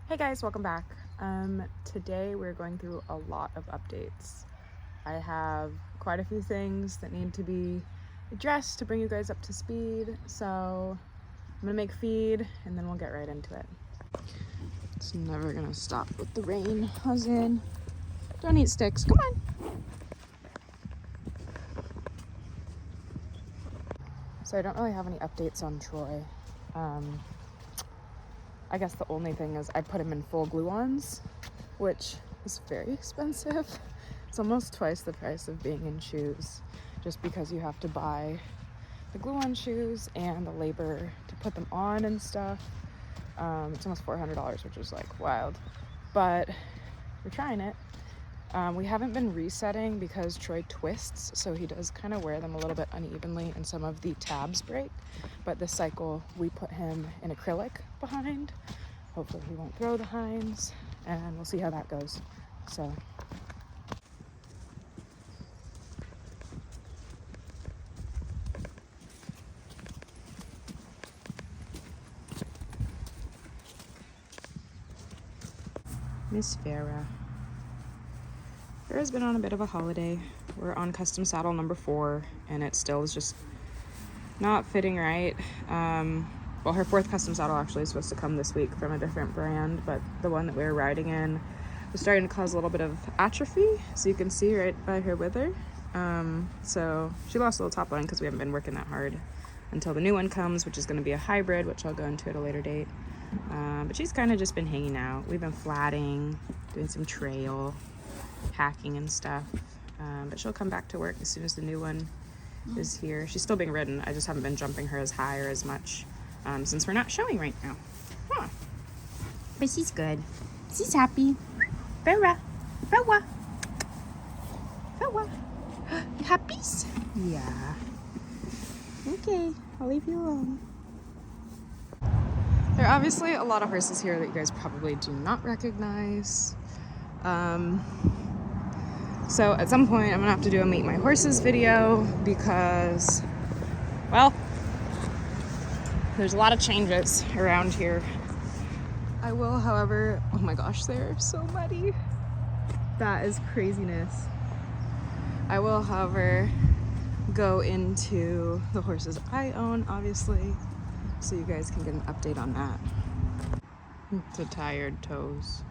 Hey guys, welcome back. Today we're going through a lot of updates. I have quite a few things that need to be addressed to bring you guys up to speed. So I'm gonna make feed and then we'll get right into it. It's never gonna stop with the rain. How's in? Don't eat sticks, come on. So I don't really have any updates on Troy. I guess the only thing is I put him in full glue-ons, which is very expensive. It's almost twice the price of being in shoes, just because you have to buy the glue-on shoes and the labor to put them on and stuff. It's almost $400, which is like wild, but we're trying it. We haven't been resetting because Troy twists, so he does kind of wear them a little bit unevenly and some of the tabs break. But this cycle, we put him in acrylic behind. Hopefully he won't throw the hinds, and we'll see how that goes. So. Miss Farah. Farah's been on a bit of a holiday. We're on custom saddle number 4, and it still is just not fitting right. Well, her 4th custom saddle actually is supposed to come this week from a different brand, but the one that we were riding in was starting to cause a little bit of atrophy, so you can see right by her wither. So she lost a little top line because we haven't been working that hard until the new one comes, which is going to be a hybrid, which I'll go into at a later date. But she's kind of just been hanging out. We've been flatting, doing some trail hacking and stuff, but she'll come back to work as soon as the new one is here. She's still being ridden. I just haven't been jumping her as high or as much since we're not showing right now. Huh. But she's good. She's happy. Farah. Farah. Farah. You happies? Yeah. Okay, I'll leave you alone. There are obviously a lot of horses here that you guys probably do not recognize. So at some point I'm gonna have to do a meet my horses video because, well, there's a lot of changes around here. I will, however, oh my gosh, they're so muddy. That is craziness. I will, however, go into the horses I own, obviously, so you guys can get an update on that. The tired toes.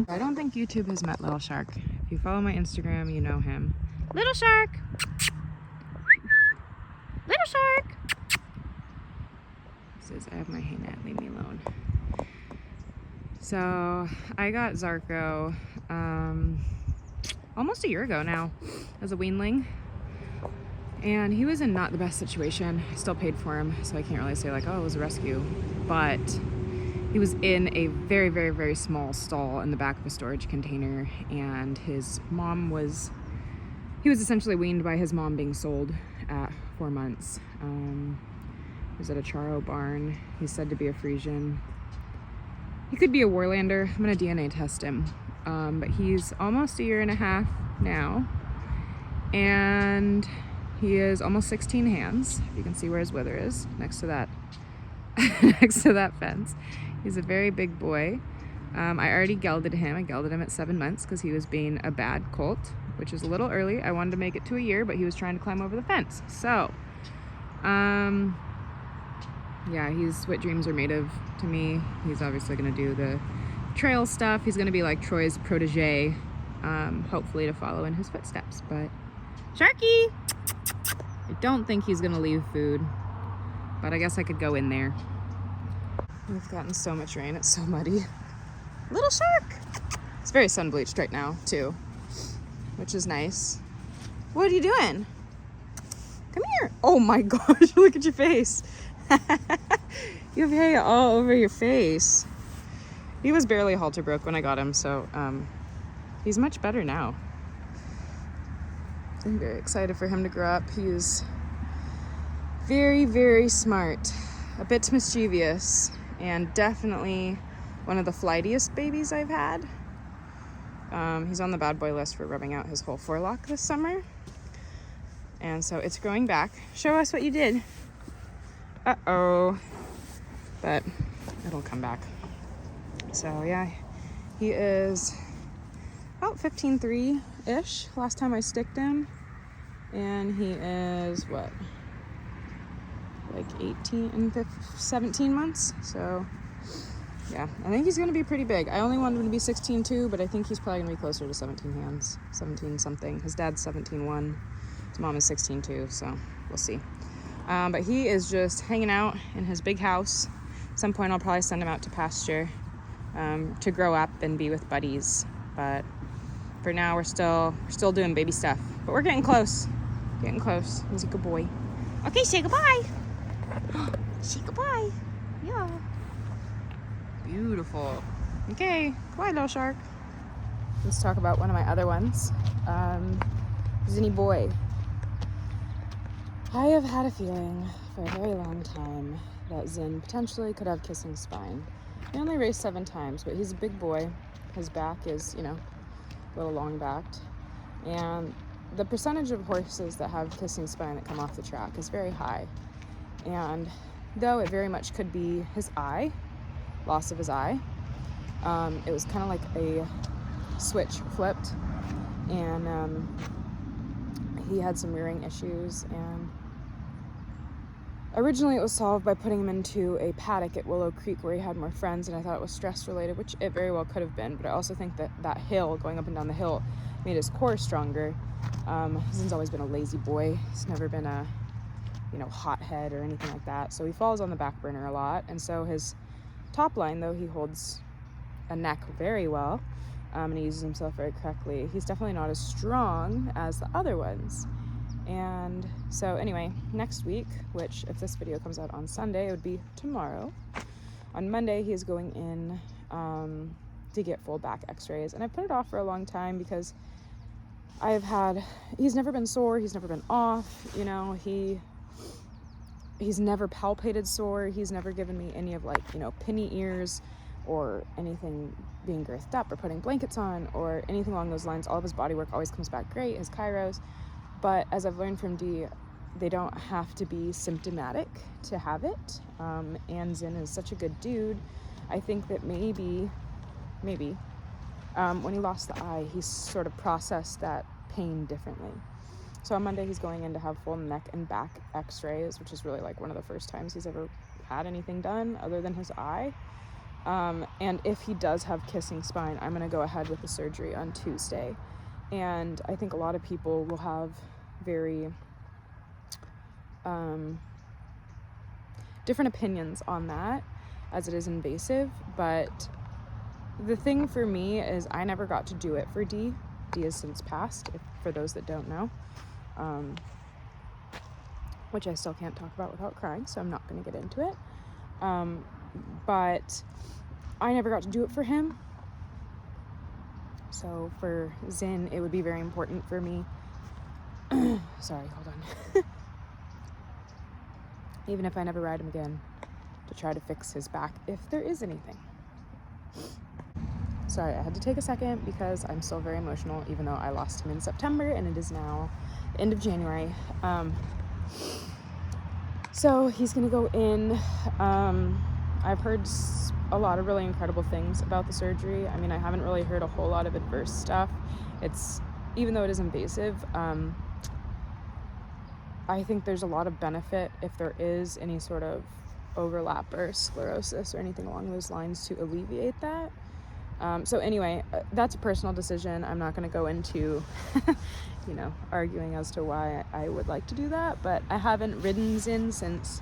I don't think YouTube has met Little Shark. If you follow my Instagram, you know him. Little Shark! Little Shark! He says, I have my hay net, leave me alone. So, I got Zarko almost a year ago now as a weanling. And he was in not the best situation. I still paid for him, so I can't really say like, oh, it was a rescue. But he was in a very, very, very small stall in the back of a storage container, and his mom he was essentially weaned by his mom being sold at 4 months. He was at a Charo barn. He's said to be a Frisian. He could be a Warlander. I'm gonna DNA test him. But he's almost a year and a half now, and he is almost 16 hands. You can see where his wither is, next to that next to that fence. He's a very big boy. I already gelded him. I gelded him at 7 months because he was being a bad colt, which is a little early. I wanted to make it to a year, but he was trying to climb over the fence. So, yeah, he's what dreams are made of to me. He's obviously gonna do the trail stuff. He's gonna be like Troy's protege, hopefully to follow in his footsteps. But Sharky! I don't think he's gonna leave food, but I guess I could go in there. We've gotten so much rain, it's so muddy. Little Shark! It's very sun bleached right now too, which is nice. What are you doing? Come here. Oh my gosh, look at your face. You have hay all over your face. He was barely halter broke when I got him, so he's much better now. I'm very excited for him to grow up. He's very, very smart, a bit mischievous, and definitely one of the flightiest babies I've had. He's on the bad boy list for rubbing out his whole forelock this summer. And so it's growing back. Show us what you did. Uh-oh. But it'll come back. So yeah, he is about 15.3-ish last time I sticked him. And he is what, like 17 months. So yeah, I think he's gonna be pretty big. I only wanted him to be 16.2, but I think he's probably gonna be closer to 17 hands, 17 something. His dad's 17.1, his mom is 16.2, so we'll see. But he is just hanging out in his big house. At some point I'll probably send him out to pasture to grow up and be with buddies. But for now we're still doing baby stuff. But we're getting close. Getting close. He's a good boy. Okay, say goodbye. Say goodbye. Yeah. Beautiful. Okay, goodbye, little shark. Let's talk about one of my other ones. Zinny boy. I have had a feeling for a very long time that Zin potentially could have kissing spine. He only raced 7 times, but he's a big boy. His back is, a little long backed. And the percentage of horses that have kissing spine that come off the track is very high. And though it very much could be his eye, loss of his eye, it was kind of like a switch flipped, and he had some rearing issues, and originally it was solved by putting him into a paddock at Willow Creek where he had more friends, and I thought it was stress related, which it very well could have been, but I also think that hill, going up and down the hill, made his core stronger. Zin's always been a lazy boy. He's never been a hothead or anything like that, so he falls on the back burner a lot. And so his top line, though he holds a neck very well, and he uses himself very correctly, he's definitely not as strong as the other ones. And so anyway, next week, which if this video comes out on Sunday, it would be tomorrow, on Monday he is going in to get full back x-rays. And I put it off for a long time because he's never been sore, he's never been off, he's never palpated sore, he's never given me any of pinny ears or anything being girthed up or putting blankets on or anything along those lines. All of his body work always comes back great, his chiros. But as I've learned from Dee, they don't have to be symptomatic to have it. And Zin is such a good dude. I think that maybe when he lost the eye, he sort of processed that pain differently. So on Monday, he's going in to have full neck and back x-rays, which is really like one of the first times he's ever had anything done other than his eye. And if he does have kissing spine, I'm going to go ahead with the surgery on Tuesday. And I think a lot of people will have very different opinions on that, as it is invasive. But the thing for me is I never got to do it for Dee. Dee has since passed, for those that don't know, which I still can't talk about without crying, so I'm not going to get into it. But I never got to do it for him. So for Zin, it would be very important for me. Sorry, hold on. Even if I never ride him again, to try to fix his back if there is anything. Sorry, I had to take a second because I'm still very emotional, even though I lost him in September and it is now the end of January. So he's gonna go in. I've heard a lot of really incredible things about the surgery. I mean, I haven't really heard a whole lot of adverse stuff. Even though it is invasive, I think there's a lot of benefit if there is any sort of overlap or sclerosis or anything along those lines to alleviate that. So anyway, that's a personal decision. I'm not going to go into, arguing as to why I would like to do that, but I haven't ridden Zin since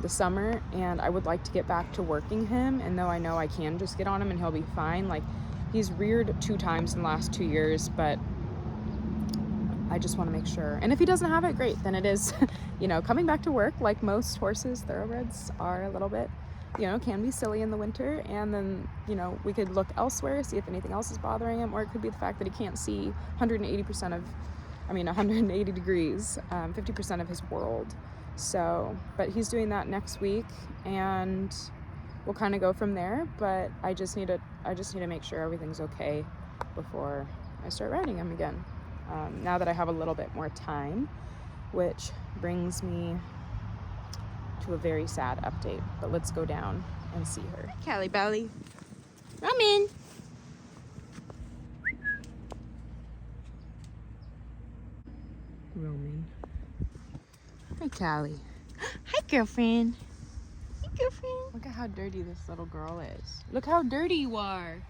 the summer, and I would like to get back to working him. And though I know I can just get on him and he'll be fine, like, he's reared 2 times in the last 2 years, but I just want to make sure. And if he doesn't have it, great, then it is, coming back to work, like most horses, thoroughbreds are a little bit, can be silly in the winter, and then, we could look elsewhere, see if anything else is bothering him, or it could be the fact that he can't see 180 degrees, 50% of his world. So, but he's doing that next week, and we'll kind of go from there. But I just need to make sure everything's okay before I start riding him again. Now that I have a little bit more time, which brings me to a very sad update. But let's go down and see her. Callie Belly. Roman. Roman. Hi, Callie. Hi, girlfriend. Hi, girlfriend. Look at how dirty this little girl is. Look how dirty you are.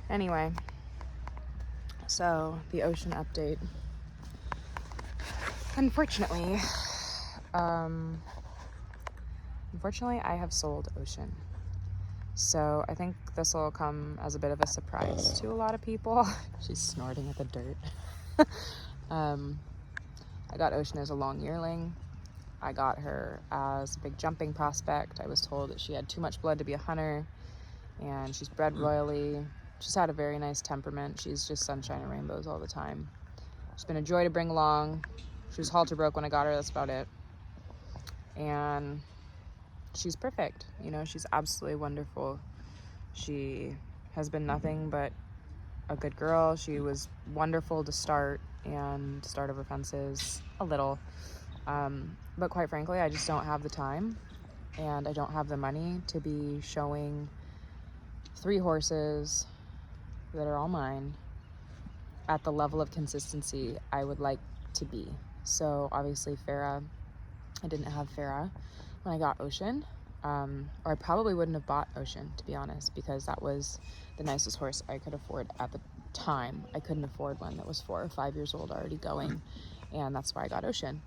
Anyway, so the Ocean update. Unfortunately, I have sold Ocean. So I think this will come as a bit of a surprise to a lot of people. She's snorting at the dirt. I got Ocean as a long yearling. I got her as a big jumping prospect. I was told that she had too much blood to be a hunter, and she's bred royally. She's had a very nice temperament. She's just sunshine and rainbows all the time. She's been a joy to bring along. She was halter broke when I got her, that's about it. And she's perfect. You know, she's absolutely wonderful. She has been nothing but a good girl. She was wonderful to start over fences a little. But quite frankly, I just don't have the time, and I don't have the money to be showing 3 horses that are all mine at the level of consistency I would like to be. So obviously Farah, I didn't have Farah when I got Ocean, or I probably wouldn't have bought Ocean, to be honest, because that was the nicest horse I could afford at the time. I couldn't afford one that was 4 or 5 years old already going, and that's why I got Ocean.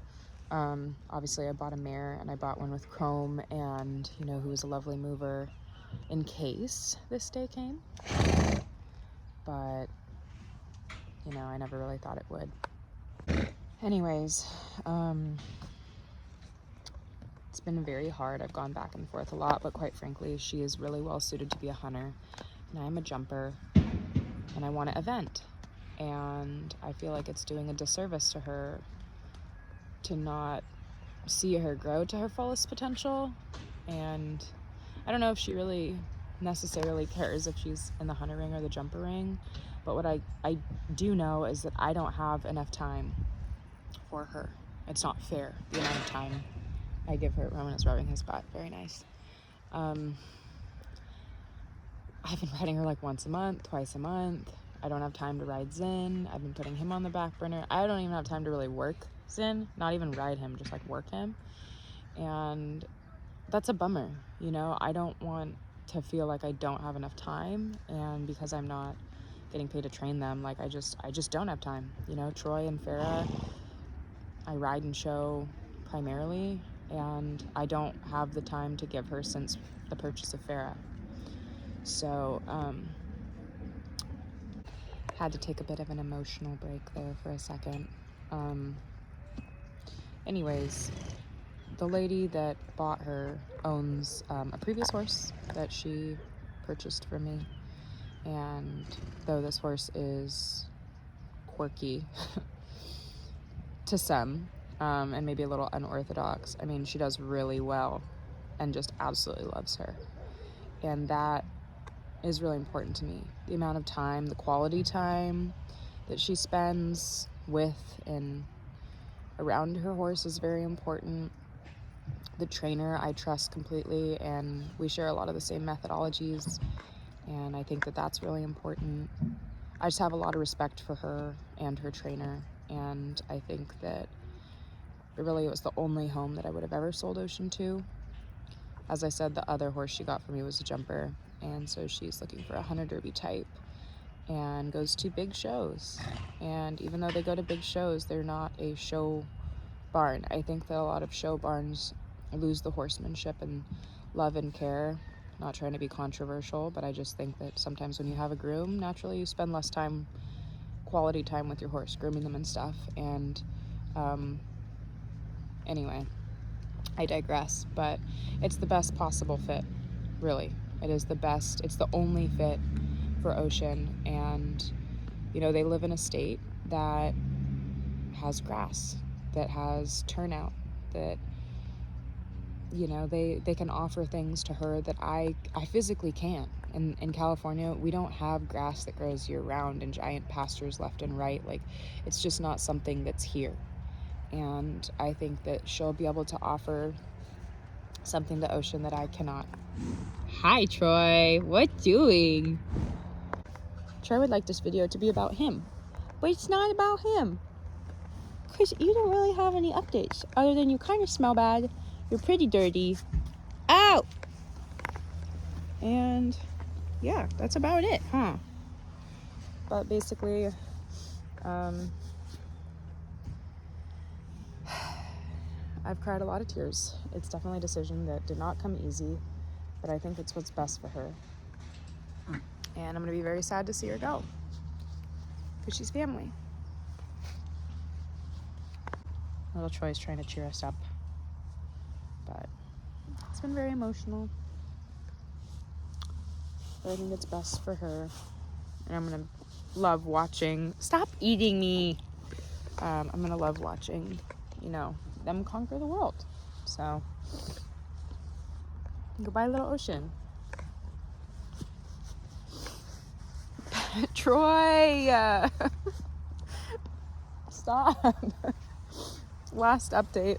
Obviously I bought a mare, and I bought one with Chrome, and you know, who was a lovely mover in case this day came, but you know, I never really thought it would. Anyways, it's been very hard. I've gone back and forth a lot, but quite frankly, she is really well suited to be a hunter, and I'm a jumper, and I want to event, and I feel like it's doing a disservice to her to not see her grow to her fullest potential. And I don't know if she really necessarily cares if she's in the hunter ring or the jumper ring, but what I do know is that I don't have enough time for her. It's not fair, the amount of time I give her. Roman is rubbing his butt. Very nice. I've been riding her like once a month, twice a month. I don't have time to ride Zin. I've been putting him on the back burner. I don't even have time to really work Zin, not even ride him, just like work him. And that's a bummer, you know. I don't want to feel like I don't have enough time, and because I'm not getting paid to train them, like I just don't have time, you know. Troy and Farah, I ride and show primarily, and I don't have the time to give her since the purchase of Farah. So had to take a bit of an emotional break there for a second. Anyways, the lady that bought her owns a previous horse that she purchased from me, and though this horse is quirky to some, and maybe a little unorthodox, I mean, she does really well and just absolutely loves her, and that is really important to me. The amount of time, the quality time that she spends with and around her horse is very important. The trainer I trust completely, and we share a lot of the same methodologies, and I think that that's really important. I just have a lot of respect for her and her trainer, and I think that it was the only home that I would have ever sold Ocean to. As I said, the other horse she got for me was a jumper, and so she's looking for a hunter derby type and goes to big shows. And even though they go to big shows, they're not a show barn. I think that a lot of show barns lose the horsemanship and love and care. Not trying to be controversial, but I just think that sometimes when you have a groom, naturally you spend less time, quality time with your horse, grooming them and stuff. And anyway, I digress, but it's the best possible fit, really. It is the best, it's the only fit for Ocean. And you know, they live in a state that has grass, that has turnout, that, you know, they can offer things to her that I physically can't. In California, we don't have grass that grows year round and giant pastures left and right. Like, it's just not something that's here. And I think that she'll be able to offer something to Ocean that I cannot. Hi, Troy. What doing? Troy would like this video to be about him, but it's not about him. Because you don't really have any updates other than you kind of smell bad, you're pretty dirty. Ow! And yeah, that's about it, huh? But basically, I've cried a lot of tears. It's definitely a decision that did not come easy, but I think it's what's best for her. And I'm gonna be very sad to see her go, because she's family. Little Troy's trying to cheer us up, but it's been very emotional. But I think it's best for her, and I'm gonna love watching. Stop eating me. I'm gonna love watching, you know, them conquer the world. So, goodbye, little Ocean. Troy, stop. Last update.